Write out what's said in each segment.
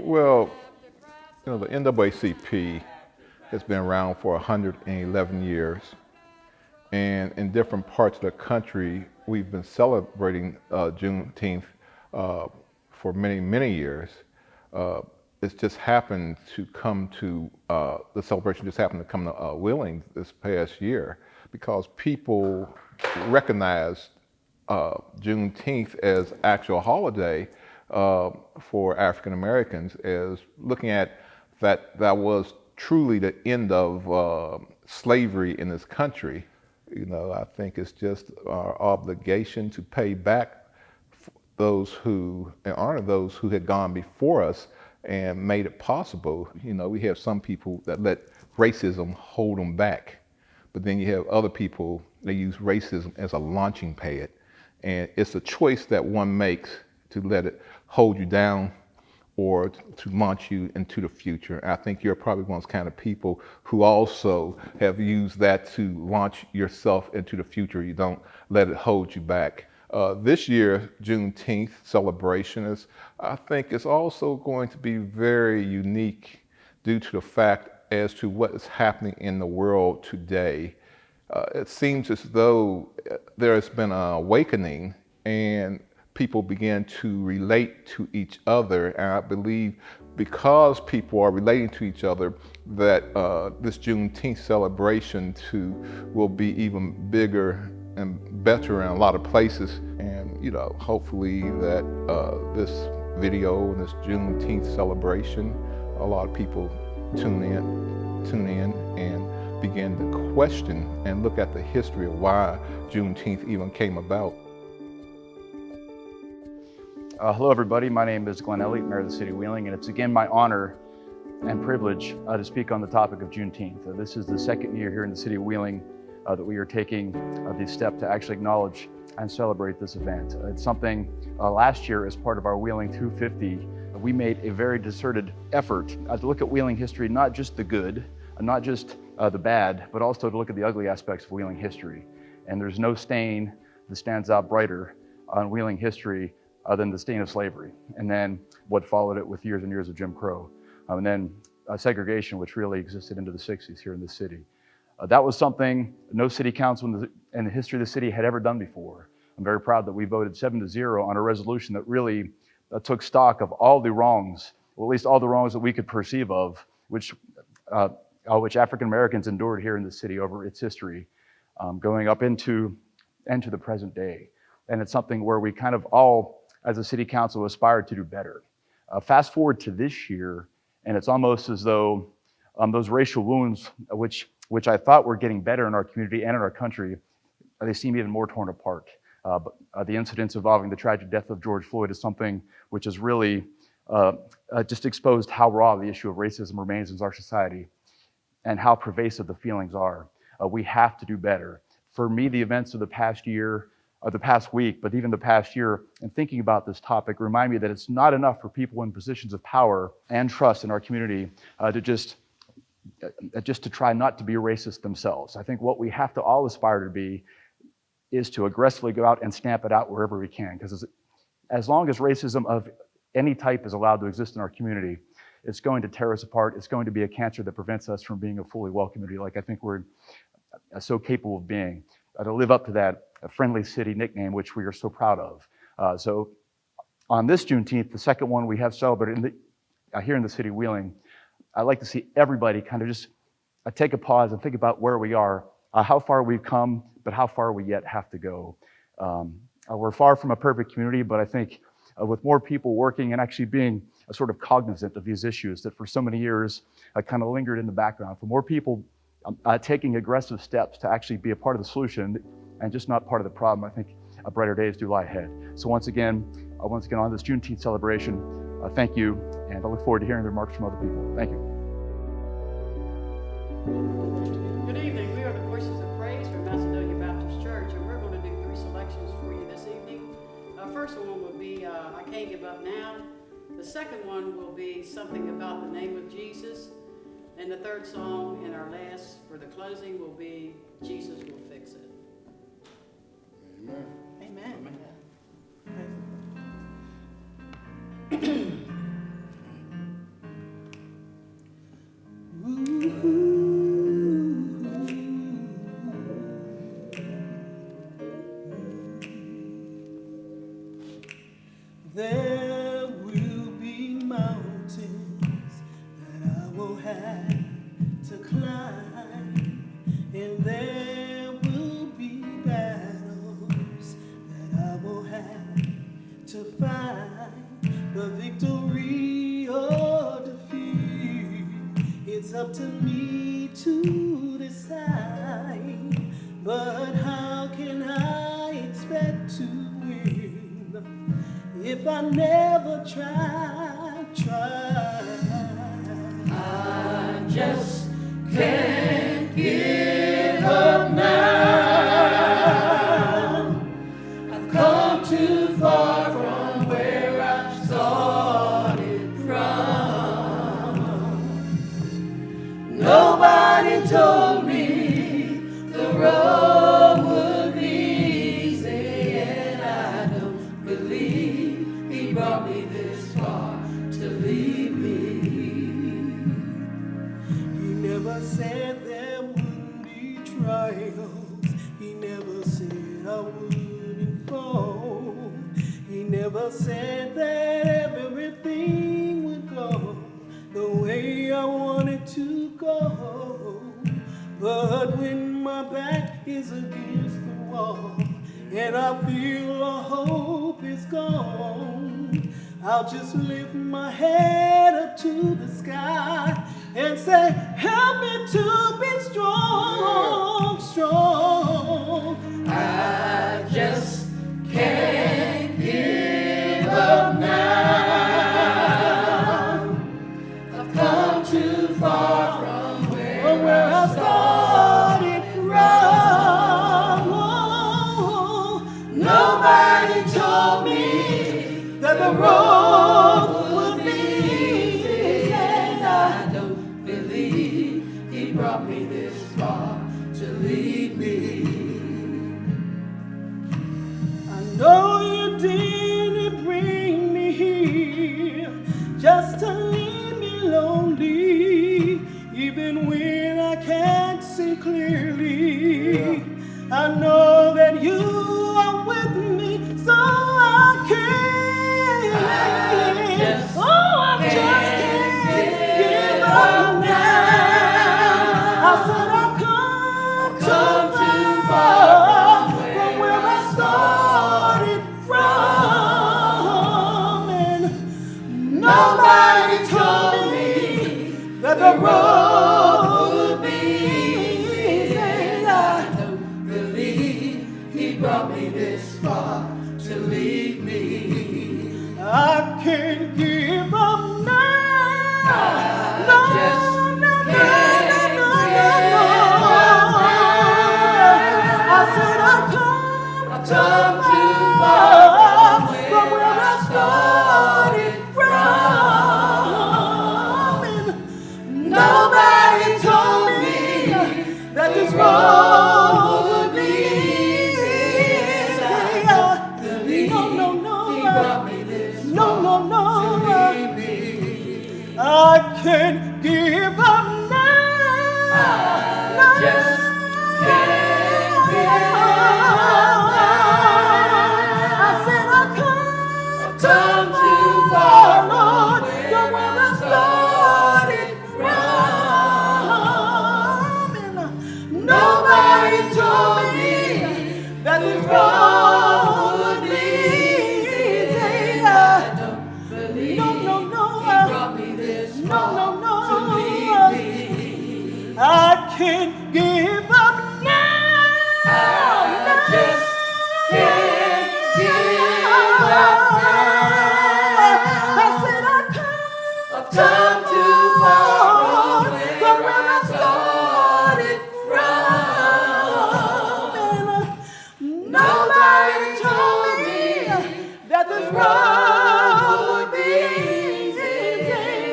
Well, the NAACP has been around for 111 years, and in different parts of the country, we've been celebrating Juneteenth for many, many years. Uh, it's just happened to come to, the celebration just happened to come to Wheeling this past year because people recognize Juneteenth as actual holiday for African Americans, as looking at that was truly the end of slavery in this country. I think it's just our obligation to pay back those who and honor those who had gone before us and made it possible. We have some people that let racism hold them back, but then you have other people that use racism as a launching pad. And it's a choice that one makes to let it hold you down or to launch you into the future. I think you're probably one of those kind of people who also have used that to launch yourself into the future. You don't let it hold you back. This year, Juneteenth celebration I think, is also going to be very unique due to the fact as to what is happening in the world today. It seems as though there has been an awakening and people begin to relate to each other. And I believe because people are relating to each other, that this Juneteenth celebration too will be even bigger and better in a lot of places. And hopefully that this video and this Juneteenth celebration, a lot of people tune in and begin to question and look at the history of why Juneteenth even came about. Hello everybody, my name is Glenn Elliott, Mayor of the City of Wheeling, and it's again my honor and privilege to speak on the topic of Juneteenth. This is the second year here in the City of Wheeling that we are taking the step to actually acknowledge and celebrate this event. It's something last year as part of our Wheeling 250, we made a very concerted effort to look at Wheeling history, not just the good, not just the bad, but also to look at the ugly aspects of Wheeling history. And there's no stain that stands out brighter on Wheeling history than the stain of slavery, and then what followed it with years and years of Jim Crow, and then segregation, which really existed into the 60s here in the city. That was something no city council in the history of the city had ever done before. I'm very proud that we voted 7-0 on a resolution that really took stock of all the wrongs, or at least all the wrongs that we could perceive of, which African Americans endured here in the city over its history, going up into the present day. And it's something where we kind of all, as a city council, aspired to do better. Fast forward to this year, and it's almost as though those racial wounds, which I thought were getting better in our community and in our country, they seem even more torn apart. But the incidents involving the tragic death of George Floyd is something which has really just exposed how raw the issue of racism remains in our society and how pervasive the feelings are. We have to do better. For me, the events of the past year, the past week, but even the past year, and thinking about this topic, remind me that it's not enough for people in positions of power and trust in our community to just to try not to be racist themselves. I think what we have to all aspire to be is to aggressively go out and stamp it out wherever we can, because as long as racism of any type is allowed to exist in our community, it's going to tear us apart. It's going to be a cancer that prevents us from being a fully well community like I think we're so capable of being, to live up to that friendly city nickname, which we are so proud of. So on this Juneteenth, the second one we have celebrated here in the city of Wheeling, I'd like to see everybody kind of just take a pause and think about where we are, how far we've come, but how far we yet have to go. We're far from a perfect community, but I think with more people working and actually being sort of cognizant of these issues that for so many years kind of lingered in the background, for more people taking aggressive steps to actually be a part of the solution and just not part of the problem, I think brighter days do lie ahead. So once again on this Juneteenth celebration, thank you, and I look forward to hearing the remarks from other people. Thank you. Good evening. We are the Voices of Praise from Macedonia Baptist Church, and we're going to do 3 selections for you this evening. First one will be I Can't Give Up Now. The second one will be Something About the Name of Jesus. And the third song and our last for the closing will be Jesus Will Fix It. Amen. Amen. have to climb, and there will be battles that I will have to find. The victory or defeat, it's up to me to decide. But how can I expect to win if I never try? I just can't give up now. I've come too far from where I started from. Nobody told me the road would be easy, and I don't believe he brought me this far to leave me. He never said there wouldn't be trials. He never said I wouldn't fall. He never said that everything would go the way I wanted to go. But when my back is against the wall and I feel all hope is gone, I'll just lift my head up to the sky and say, help me to be strong, strong. I just can't give up now. I've come too far from where I started from. Oh, nobody told me that the road would be easy, and I don't believe he brought me this far to leave me. I know you didn't bring me here just to leave me lonely, even when I can't see clearly. I know that you are with me, so I can't. I just can't give up now. I said I've come too far from where I started from, and nobody told me that the road would be easy. I don't believe he brought me this far to leave me. I can't give up now. I just can't give up now. I said I've come too far from where I started from. Nobody told me that this road would be easy. I believe he brought me this far to leave me. I can't give up now. I just can't give up now. I said I've come too far, Lord, from where I started from. And nobody told me that this road would be easy. I don't believe he brought me this far to leave me. I can't give up now. I just can't give up now. I said I've come too far from where I started from. And nobody told me that this road would be easy.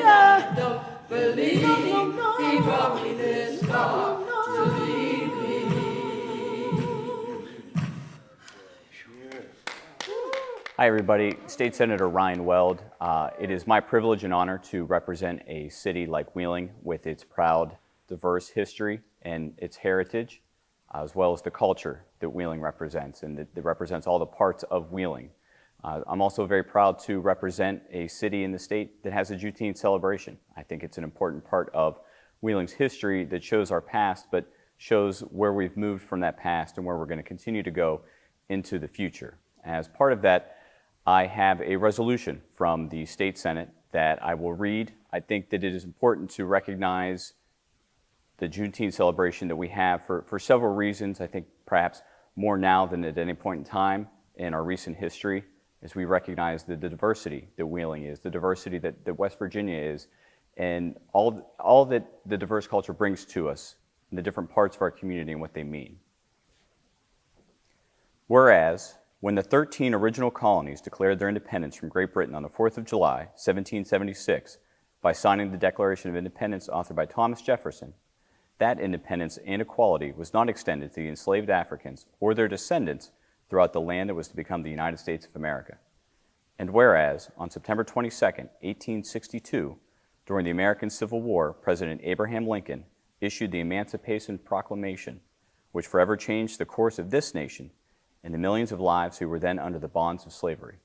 I don't believe he brought me this far to leave me. Hi, everybody. State Senator Ryan Weld. It is my privilege and honor to represent a city like Wheeling with its proud, diverse history and its heritage, as well as the culture that Wheeling represents, and that represents all the parts of Wheeling. I'm also very proud to represent a city in the state that has a Juneteenth celebration. I think it's an important part of Wheeling's history that shows our past, but shows where we've moved from that past and where we're going to continue to go into the future. As part of that, I have a resolution from the State Senate that I will read. I think that it is important to recognize the Juneteenth celebration that we have for several reasons. I think perhaps more now than at any point in time in our recent history, as we recognize the diversity that Wheeling is, the diversity that West Virginia is, and all that the diverse culture brings to us in the different parts of our community and what they mean. Whereas, when the 13 original colonies declared their independence from Great Britain on the 4th of July, 1776, by signing the Declaration of Independence authored by Thomas Jefferson, that independence and equality was not extended to the enslaved Africans or their descendants throughout the land that was to become the United States of America. And whereas, on September 22, 1862, during the American Civil War, President Abraham Lincoln issued the Emancipation Proclamation, which forever changed the course of this nation and the millions of lives who were then under the bonds of slavery.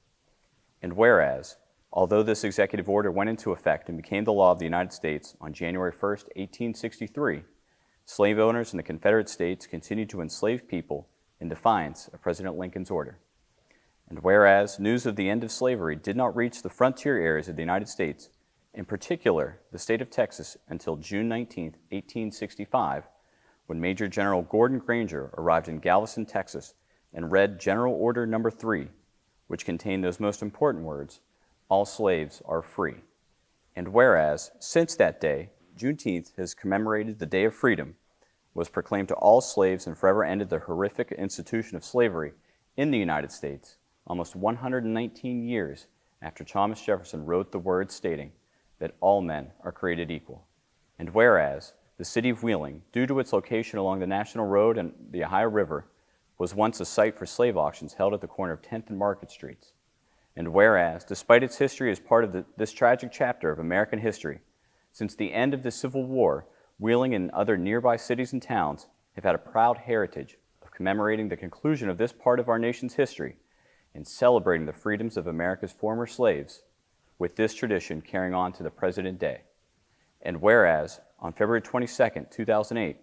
And whereas, although this executive order went into effect and became the law of the United States on January 1, 1863, slave owners in the Confederate States continued to enslave people in defiance of President Lincoln's order. And whereas news of the end of slavery did not reach the frontier areas of the United States, in particular the state of Texas, until June 19, 1865, when Major General Gordon Granger arrived in Galveston, Texas, and read General Order No. 3, which contained those most important words, "All slaves are free." And whereas, since that day, Juneteenth has commemorated the Day of Freedom, was proclaimed to all slaves and forever ended the horrific institution of slavery in the United States, almost 119 years after Thomas Jefferson wrote the words stating that all men are created equal. And whereas, the city of Wheeling, due to its location along the National Road and the Ohio River, was once a site for slave auctions held at the corner of 10th and Market Streets. And whereas, despite its history as part of this tragic chapter of American history, since the end of the Civil War, Wheeling and other nearby cities and towns have had a proud heritage of commemorating the conclusion of this part of our nation's history and celebrating the freedoms of America's former slaves, with this tradition carrying on to the present day. And whereas, on February 22, 2008,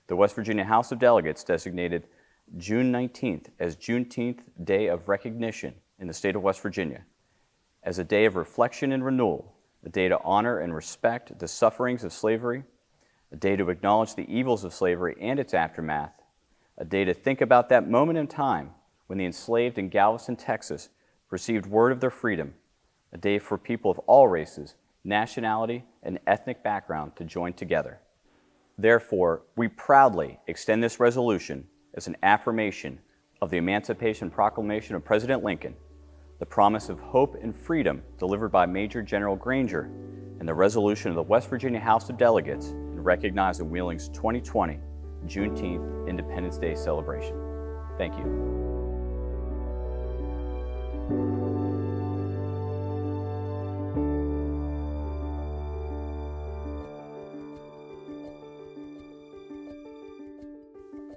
the West Virginia House of Delegates designated June 19th as Juneteenth Day of Recognition in the state of West Virginia, as a day of reflection and renewal, a day to honor and respect the sufferings of slavery, a day to acknowledge the evils of slavery and its aftermath, a day to think about that moment in time when the enslaved in Galveston, Texas, received word of their freedom, a day for people of all races, nationality, and ethnic background to join together. Therefore, we proudly extend this resolution as an affirmation of the Emancipation Proclamation of President Lincoln, the promise of hope and freedom delivered by Major General Granger, and the resolution of the West Virginia House of Delegates in recognizing Wheeling's 2020 Juneteenth Independence Day celebration. Thank you.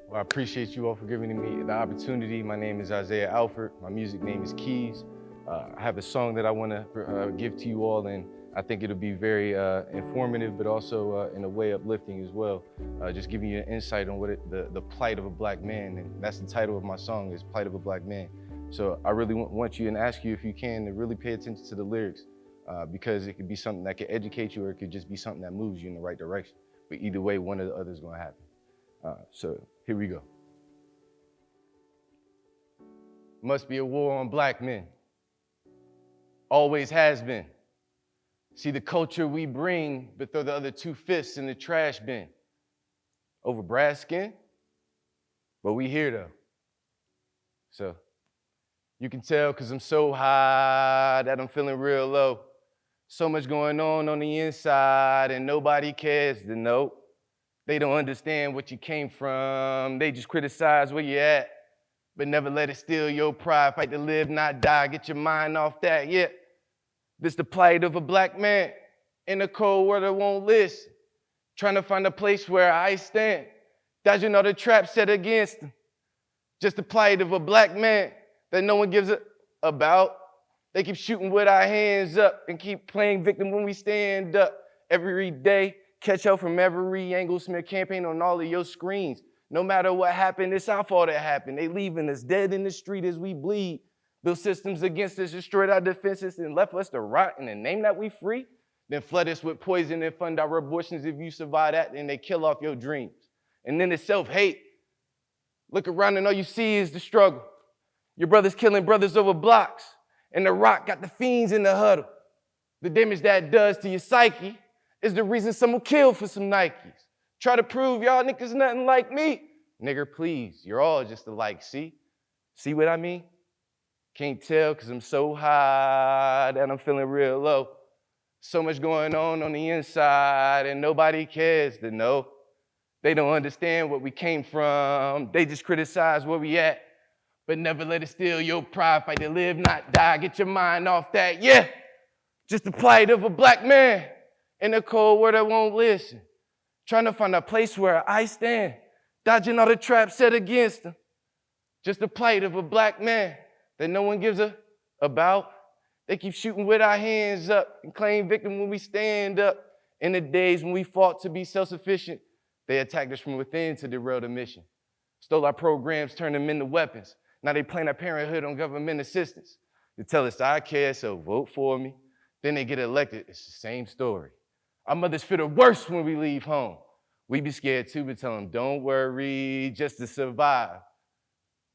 Well, I appreciate you all for giving me the opportunity. My name is Isaiah Alford. My music name is Keys. I have a song that I want to give to you all, and I think it'll be very informative, but also in a way uplifting as well. Just giving you an insight on what the plight of a black man, and that's the title of my song, is Plight of a Black Man. So I really want you and ask you, if you can, to really pay attention to the lyrics, because it could be something that could educate you, or it could just be something that moves you in the right direction. But either way, one or the other is going to happen. So here we go. Must be a war on black men. Always has been. See the culture we bring, but throw the other 2 fists in the trash bin. Over brass skin? But we here though. So you can tell because I'm so high that I'm feeling real low. So much going on the inside and nobody cares to know. They don't understand what you came from. They just criticize where you're at, but never let it steal your pride. Fight to live, not die. Get your mind off that, yeah. This the plight of a black man in a cold world that won't listen. Trying to find a place where I stand. Dodging all the traps set against him. Just the plight of a black man that no one gives a about. They keep shooting with our hands up and keep playing victim when we stand up. Every day, catch up from every angle, smear campaign on all of your screens. No matter what happened, it's our fault it happened. They leaving us dead in the street as we bleed. Built systems against us, destroyed our defenses, and left us to rot in the name that we free. Then flood us with poison and fund our abortions. If you survive that, then they kill off your dreams. And then it's self-hate. Look around and all you see is the struggle. Your brothers killing brothers over blocks. And the rock got the fiends in the huddle. The damage that does to your psyche is the reason some will kill for some Nikes. Try to prove y'all niggas nothing like me. Nigga, please, you're all just alike, see? See what I mean? Can't tell because I'm so high that I'm feeling real low. So much going on the inside and nobody cares to know. They don't understand what we came from. They just criticize where we at. But never let it steal your pride. Fight to live, not die. Get your mind off that. Yeah, just the plight of a black man in a cold world that won't listen. Trying to find a place where I stand. Dodging all the traps set against them. Just the plight of a black man that no one gives a about. They keep shooting with our hands up and claim victim when we stand up. In the days when we fought to be self-sufficient, they attacked us from within to derail the mission. Stole our programs, turned them into weapons. Now they plan our parenthood on government assistance. They tell us I care, so vote for me. Then they get elected. It's the same story. Our mothers feel the worst when we leave home. We be scared too, but tell them, don't worry, just to survive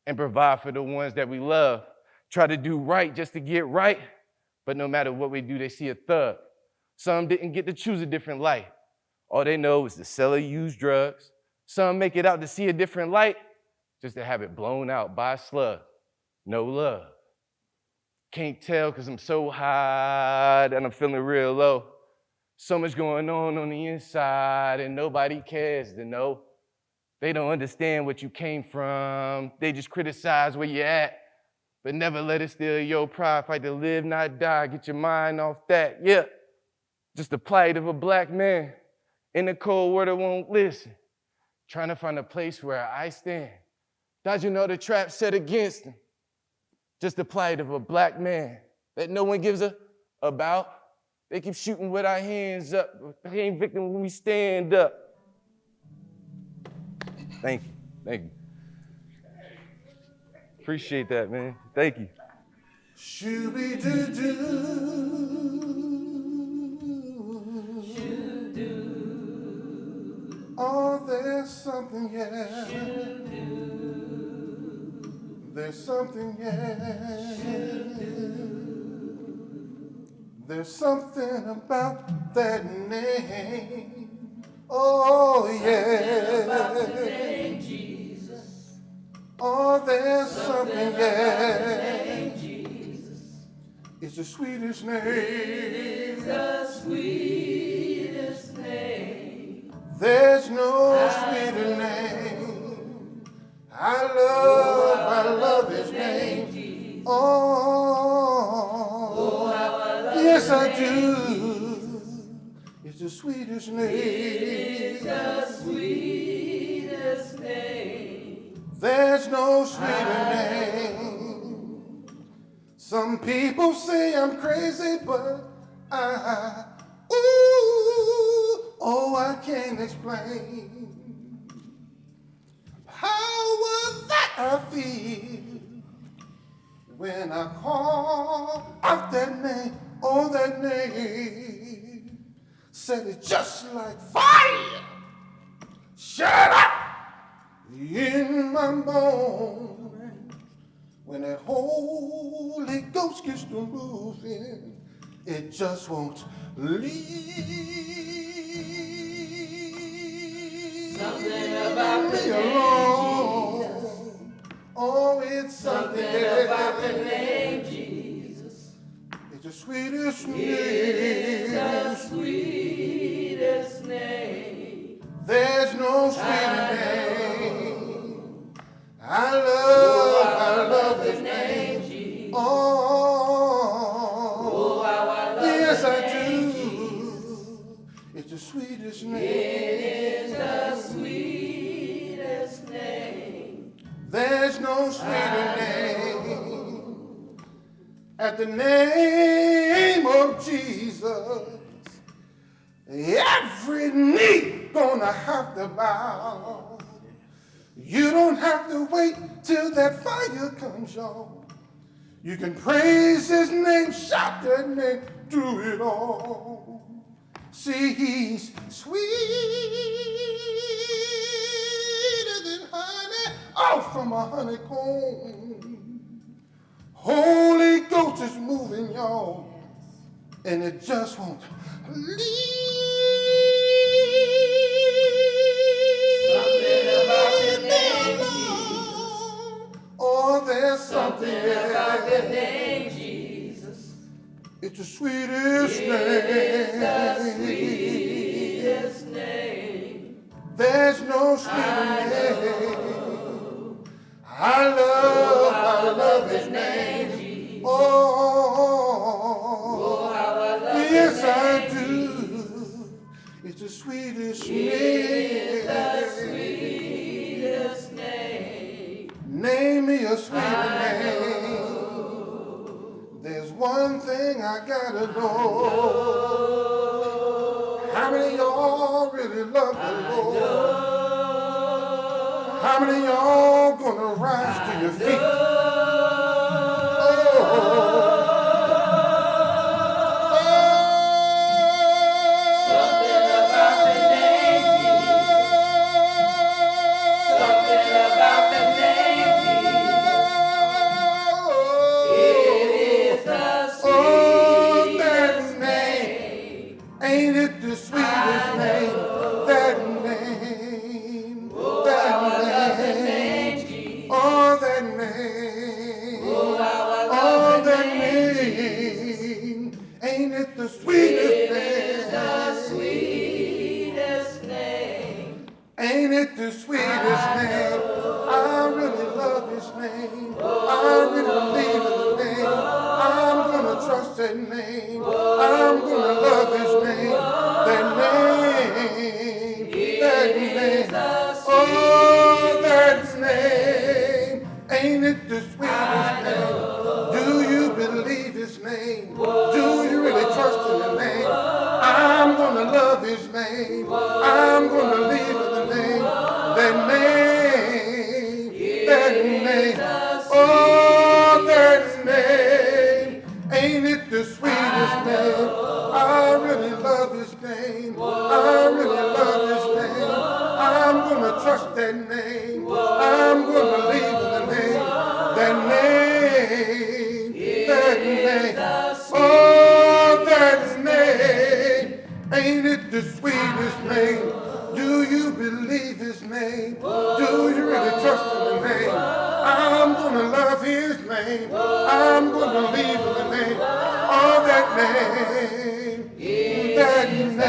and provide for the ones that we love. Try to do right just to get right, but no matter what we do, they see a thug. Some didn't get to choose a different life. All they know is to sell or use drugs. Some make it out to see a different light, just to have it blown out by a slug. No love. Can't tell because I'm so high that I'm feeling real low. So much going on the inside and nobody cares to know. They don't understand what you came from. They just criticize where you're at. But never let it steal your pride. Fight to live, not die. Get your mind off that. Yeah, just the plight of a black man in a cold world that won't listen. Trying to find a place where I stand. Dodging all the traps set against him. Just the plight of a black man that no one gives a about. They keep shooting with our hands up. They ain't victim when we stand up. Thank you. Thank you. Appreciate that, man. Thank you. Shooby-doo-doo. Oh, there's something, yeah. There's something, yeah. There's something about that name. Oh, yeah. About the name Jesus. Oh, there's something, yeah. It's the sweetest name. It's the sweetest name. There's no sweeter name. I love his name. Oh, yes I do. It's the sweetest name. It's the sweetest name. There's no sweeter name. Some people say I'm crazy, but I can't explain how that I feel when I call out that name, oh that name, said it just like fire, shut up in my bones. When that Holy Ghost gets to moving, it just won't leave. Something about the name Jesus. Oh, it's something about the name Jesus. It's the sweetest name. It's the sweetest name. There's no sweeter name. I love his name. Jesus. Oh, how I love yes, I do. Jesus. It's the sweetest name. It is the sweetest name. There's no sweeter name. At the name of Jesus, every knee gonna have to bow. You don't have to wait till that fire comes on. You can praise his name, shout that name through it all. See, he's sweeter than honey, out from a honeycomb. Holy Ghost is moving, y'all, and it just won't leave. Something about the name Jesus. Oh, there's something About the name Jesus. It's the sweetest name. The sweetest name. There's no sweeter name. I love his name. Jesus. Oh, how I love yes, the I name, do. It's the sweetest It's the name. sweetest name. Name me a sweeter name. There's one thing I gotta know. How many of y'all really love the Lord? How many of y'all gonna rise to your feet? Something about the name Jesus. Something about the name Jesus. It is the sweetest name. Ain't it the sweetest name? That name. That name. Oh, that name. Oh, that name. Ain't it the sweetest name? The sweetest name. Ain't it the sweetest name? I really love his name. I really believe in the name. I'm gonna trust that name. I'm gonna love his name. That name. That name. Oh, that name. Ain't it the sweetest name? Do you believe his name? Do you really trust in the name? I'm gonna love his name. I'm gonna believe in the name. That name. That name. Oh, that name. Ain't it the sweetest name? I really love his name. I really love his name. I'm gonna trust that name. I'm gonna believe in the name. That name. That name. Oh, that name. Ain't it the sweetest name? Do you believe his name? Do you really trust in the name? I'm gonna love his name. I'm gonna believe in the name. Oh, that name. That name.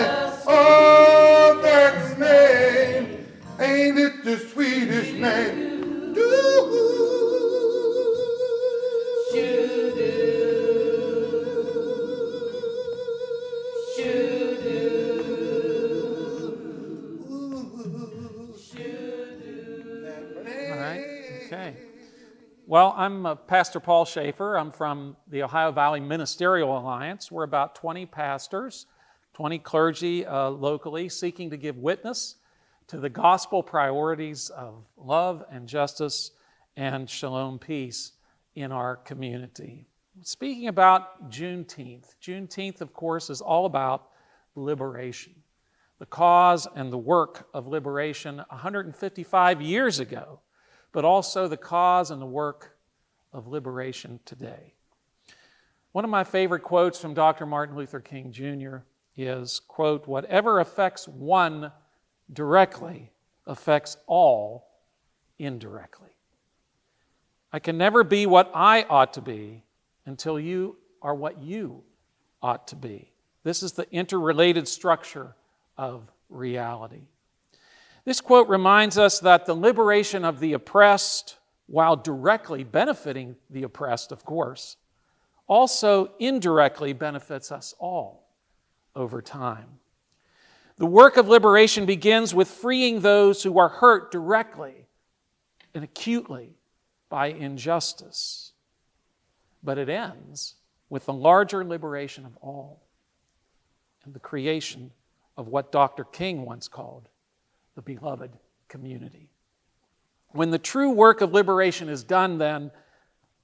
Oh, that name. Ain't it the sweetest name? All right, okay. Well, I'm Pastor Paul Schaefer. I'm from the Ohio Valley Ministerial Alliance. We're about 20 pastors, 20 clergy locally seeking to give witness to the gospel priorities of love and justice and shalom peace in our community. Speaking about Juneteenth, Juneteenth, of course, is all about liberation, the cause and the work of liberation 155 years ago, but also the cause and the work of liberation today. One of my favorite quotes from Dr. Martin Luther King Jr. is, quote, "Whatever affects one directly affects all indirectly." I can never be what I ought to be until you are what you ought to be. This is the interrelated structure of reality. This quote reminds us that the liberation of the oppressed, while directly benefiting the oppressed, of course, also indirectly benefits us all over time. The work of liberation begins with freeing those who are hurt directly and acutely by injustice. but it ends with the larger liberation of all and the creation of what Dr. King once called the beloved community. When the true work of liberation is done, then,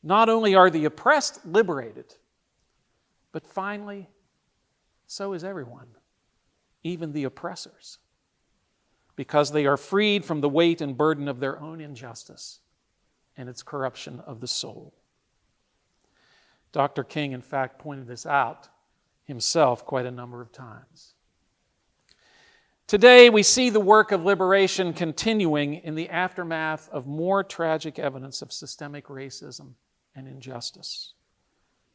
not only are the oppressed liberated, but finally, so is everyone, even the oppressors, because they are freed from the weight and burden of their own injustice and its corruption of the soul. Dr. King, in fact, pointed this out himself quite a number of times. Today, we see the work of liberation continuing in the aftermath of more tragic evidence of systemic racism and injustice,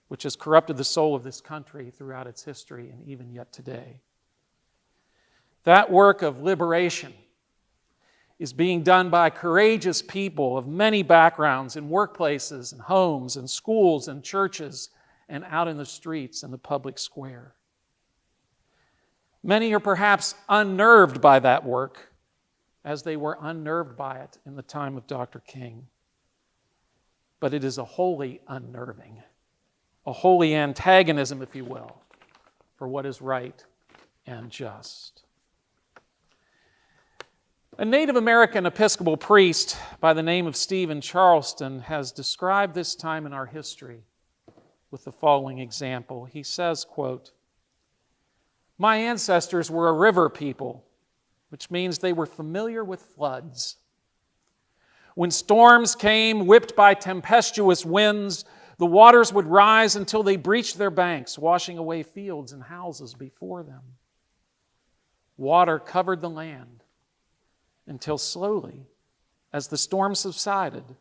which has corrupted the soul of this country throughout its history and even yet today. That work of liberation is being done by courageous people of many backgrounds in workplaces and homes and schools and churches and out in the streets and the public square. Many are perhaps unnerved by that work, as they were unnerved by it in the time of Dr. King. But it is a wholly unnerving, a holy antagonism, if you will, for what is right and just. A Native American Episcopal priest by the name of Stephen Charleston has described this time in our history with the following example. He says, quote, "My ancestors were a river people, which means they were familiar with floods. When storms came, whipped by tempestuous winds, the waters would rise until they breached their banks, washing away fields and houses before them. Water covered the land until slowly, as the storm subsided,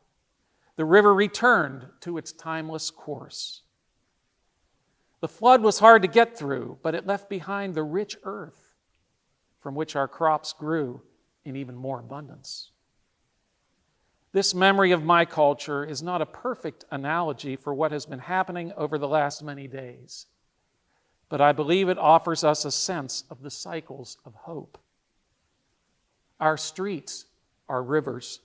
the river returned to its timeless course. The flood was hard to get through, but it left behind the rich earth from which our crops grew in even more abundance. This memory of my culture is not a perfect analogy for what has been happening over the last many days, but I believe it offers us a sense of the cycles of hope. Our streets are rivers.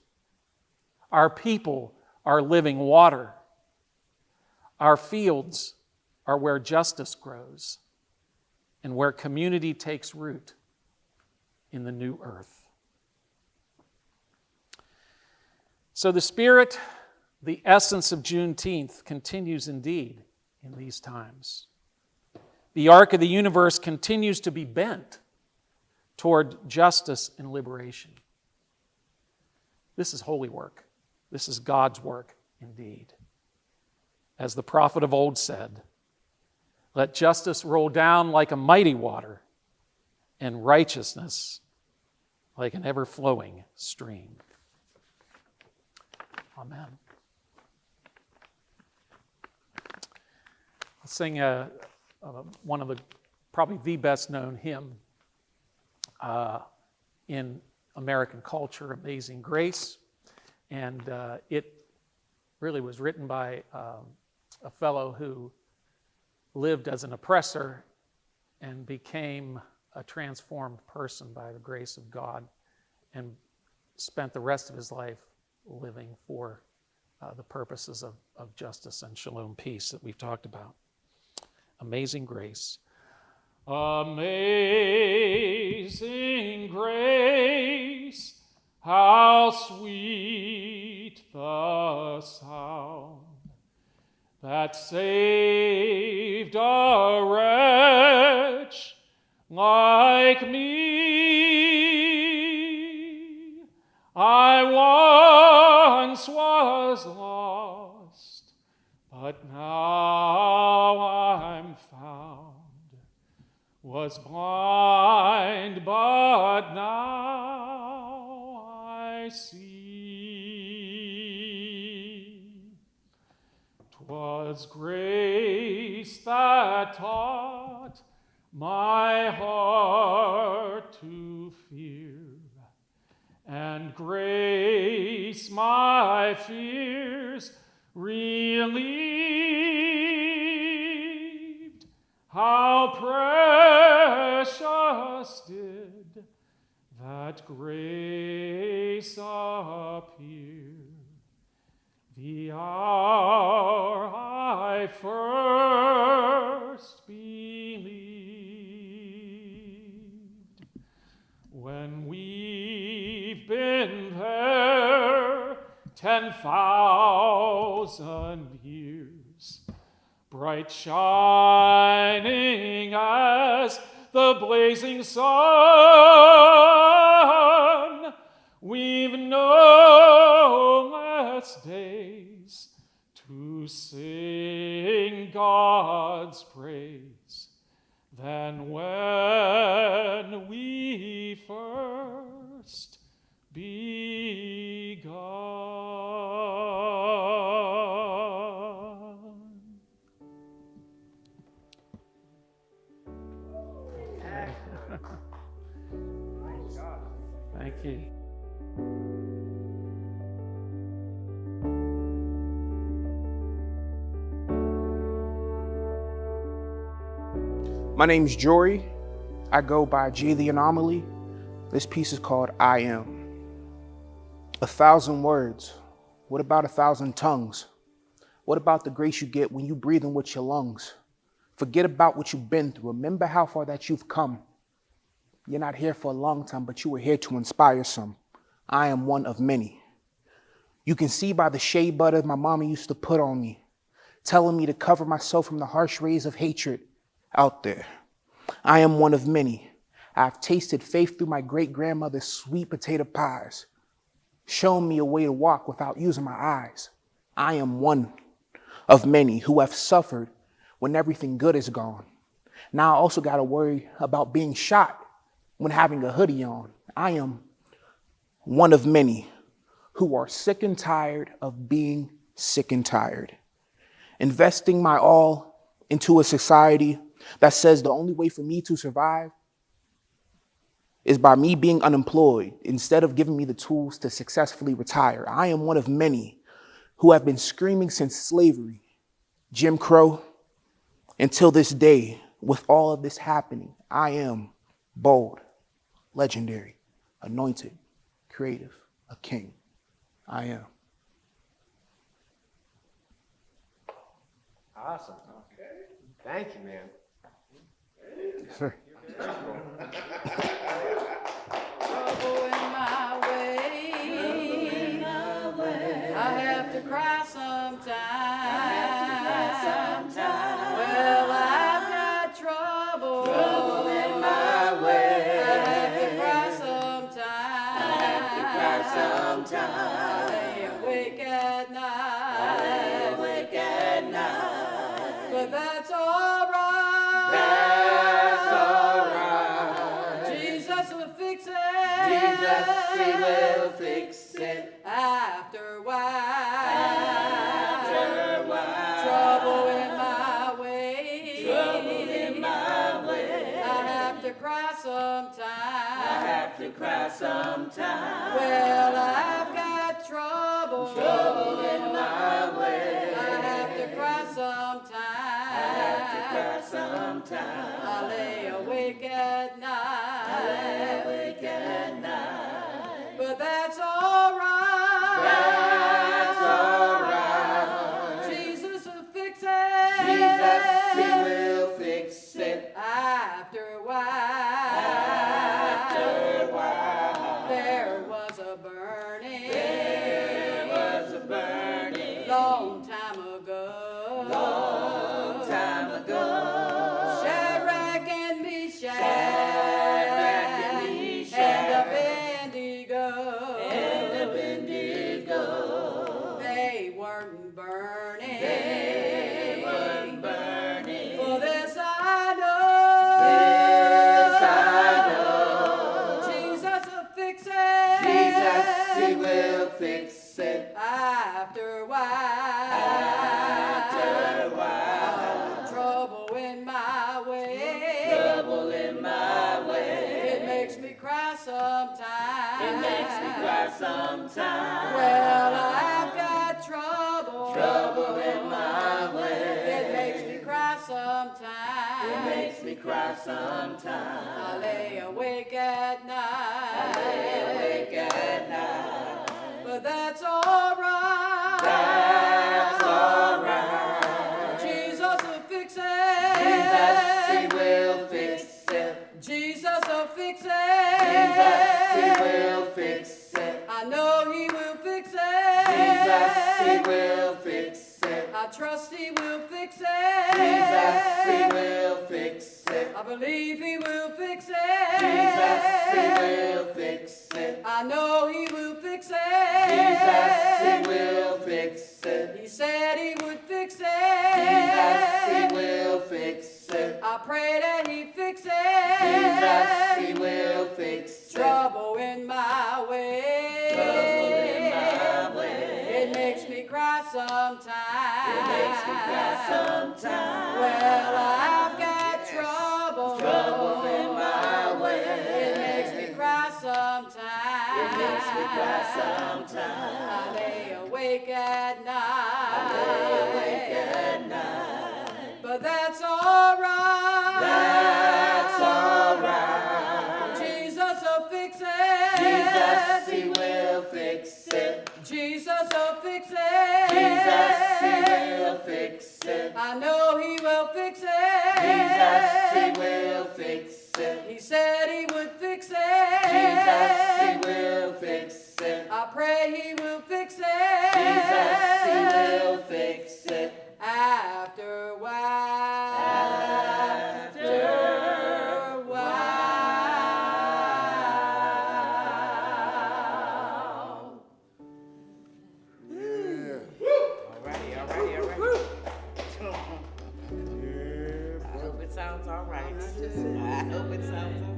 Our people are living water. Our fields are where justice grows and where community takes root in the new earth." So the spirit, the essence of Juneteenth continues indeed in these times. The arc of the universe continues to be bent toward justice and liberation. This is holy work. This is God's work indeed. As the prophet of old said, "Let justice roll down like a mighty water, and righteousness like an ever-flowing stream." Amen. I'll sing one of the, probably the best known hymn in American culture, Amazing Grace. And it really was written by a fellow who lived as an oppressor and became a transformed person by the grace of God and spent the rest of his life living for the purposes of justice and shalom peace that we've talked about. Amazing Grace. Amazing grace, how sweet the sound that saved a wretch like me. I once was lost, but now I'm found. Was blind, but now I see. 'Twas grace that taught my heart to fear, and grace my fears relieved. How precious did that grace appear, the hour I I first believed. When we've been there 10,000 years, bright shining as the blazing sun, we've no less days to sing God's praise than when we first begun. Thank you. My name's Jory. I go by J the Anomaly. This piece is called I Am. 1,000 words. What about 1,000 tongues? What about the grace you get when you breathe in with your lungs? Forget about what you've been through. Remember how far that you've come. You're not here for a long time, but you were here to inspire some. I am one of many. You can see by the shea butter my mama used to put on me, telling me to cover myself from the harsh rays of hatred out there. I am one of many. I've tasted faith through my great-grandmother's sweet potato pies, shown me a way to walk without using my eyes. I am one of many who have suffered when everything good is gone. Now I also got to worry about being shot when having a hoodie on. I am one of many who are sick and tired of being sick and tired. Investing my all into a society that says the only way for me to survive is by me being unemployed instead of giving me the tools to successfully retire. I am one of many who have been screaming since slavery, Jim Crow, until this day. With all of this happening, I am bold, legendary, anointed, creative, a king. I am. Awesome. Okay. Thank you, man. Sir. Trouble in my way. I have to cry sometimes. Well, I've got trouble in my way. I have to cry sometimes. I lay awake at night. But that's all right. Jesus will fix it. He will fix it. After a while. Trouble in my way. I have to cry sometimes. Well, I've got trouble in my way. I have to cry sometimes. I lay awake at night. But that's all right. Jesus will fix it. He will fix it. After a while. There was a burning. Long time ago. Shadrach and Meshach. And Abednego. They weren't burning. For this I know. Jesus will fix it. He will fix it. After a while. Trouble in my way. It makes me cry sometimes. Well, I've got trouble in my way. It makes me cry sometimes. I lay awake at night. But that's all right. I know he will fix it. Jesus, he will fix it. I trust he will fix it. Jesus, he will fix it. I believe he will fix it. Jesus, he will fix it. I know he will fix it. Jesus, he will fix it. He said he would fix it. Jesus, he will fix it. I pray that he fix it. Jesus, he will fix it. Trouble in my way. Trouble in my way. It makes me cry sometimes. It makes me cry sometimes. Well, I've got trouble. Trouble in my way. It makes me cry sometimes. It makes me cry sometimes. I lay awake at night. I lay awake at night. But that's all right. That's all right. Jesus will fix it. Jesus, he will fix it. Jesus will fix it. Jesus, he will fix it. I know he will fix it. Jesus, he will fix it. He said he would fix it. Jesus, he will fix it. I pray he will fix it. Jesus, he will fix it. After a while. After a while. Alrighty. I hope it sounds all right. I hope it sounds all right.